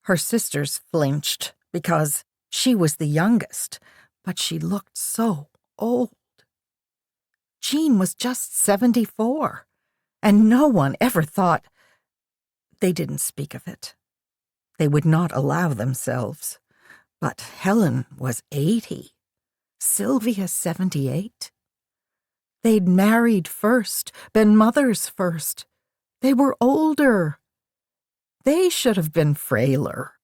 Her sisters flinched because she was the youngest, but she looked so old. Jean was just 74, and no one ever thought. They didn't speak of it. They would not allow themselves. But Helen was 80, Sylvia 78. They'd married first, been mothers first. They were older. They should have been frailer.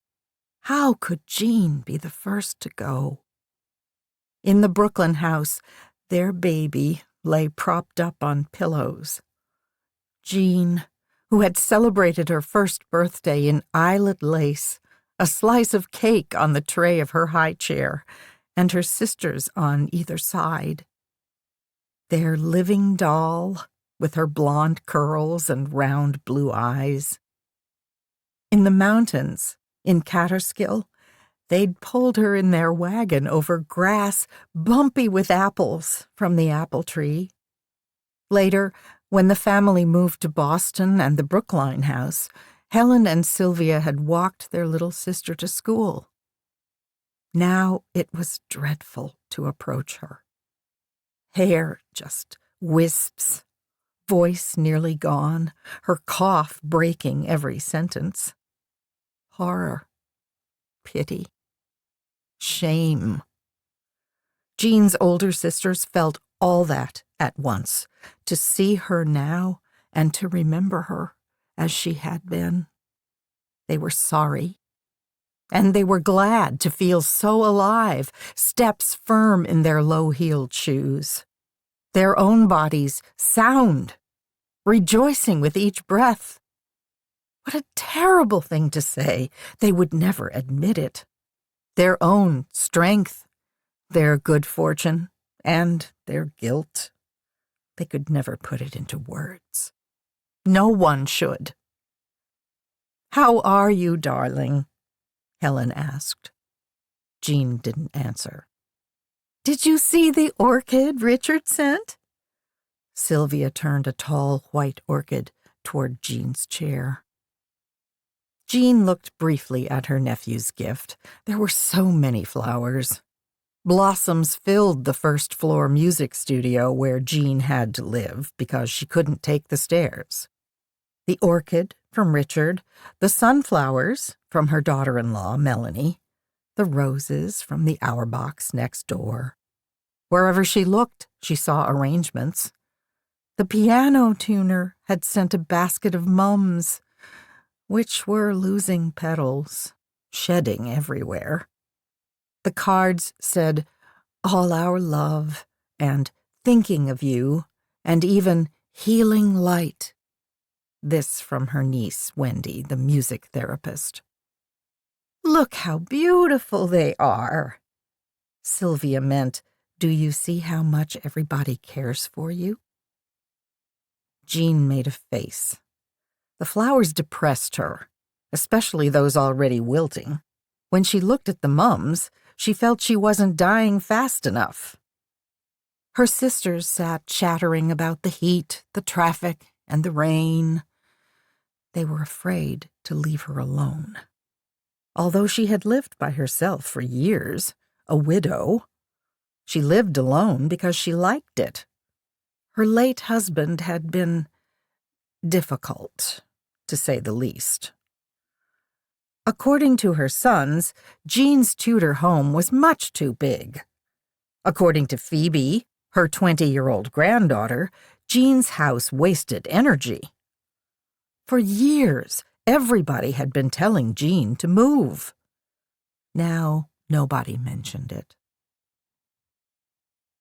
How could Jean be the first to go? In the Brooklyn house, their baby lay propped up on pillows. Jean, who had celebrated her first birthday in eyelet lace, a slice of cake on the tray of her high chair, and her sisters on either side. Their living doll, with her blonde curls and round blue eyes. In the mountains, in Catterskill, they'd pulled her in their wagon over grass bumpy with apples from the apple tree. Later, when the family moved to Boston and the Brookline house, Helen and Sylvia had walked their little sister to school. Now it was dreadful to approach her. Hair just wisps, voice nearly gone, her cough breaking every sentence. Horror, pity, shame. Jean's older sisters felt all that at once, to see her now and to remember her as she had been. They were sorry, and they were glad to feel so alive, steps firm in their low-heeled shoes, their own bodies sound, rejoicing with each breath. What a terrible thing to say. They would never admit it. Their own strength, their good fortune, and their guilt. They could never put it into words. No one should. "How are you, darling?" Helen asked. Jean didn't answer. "Did you see the orchid Richard sent?" Sylvia turned a tall white orchid toward Jean's chair. Jean looked briefly at her nephew's gift. There were so many flowers. Blossoms filled the first-floor music studio where Jean had to live because she couldn't take the stairs. The orchid from Richard, the sunflowers from her daughter-in-law, Melanie, the roses from the Auerbachs next door. Wherever she looked, she saw arrangements. The piano tuner had sent a basket of mums, which were losing petals, shedding everywhere. The cards said, "All our love," and "Thinking of you," and even "Healing light." This from her niece, Wendy, the music therapist. "Look how beautiful they are." Sylvia meant, "Do you see how much everybody cares for you?" Jean made a face. The flowers depressed her, especially those already wilting. When she looked at the mums, she felt she wasn't dying fast enough. Her sisters sat chattering about the heat, the traffic, and the rain. They were afraid to leave her alone. Although she had lived by herself for years, a widow, she lived alone because she liked it. Her late husband had been difficult, to say the least. According to her sons, Jean's Tudor home was much too big. According to Phoebe, her 20-year-old granddaughter, Jean's house wasted energy. For years, everybody had been telling Jean to move. Now, nobody mentioned it.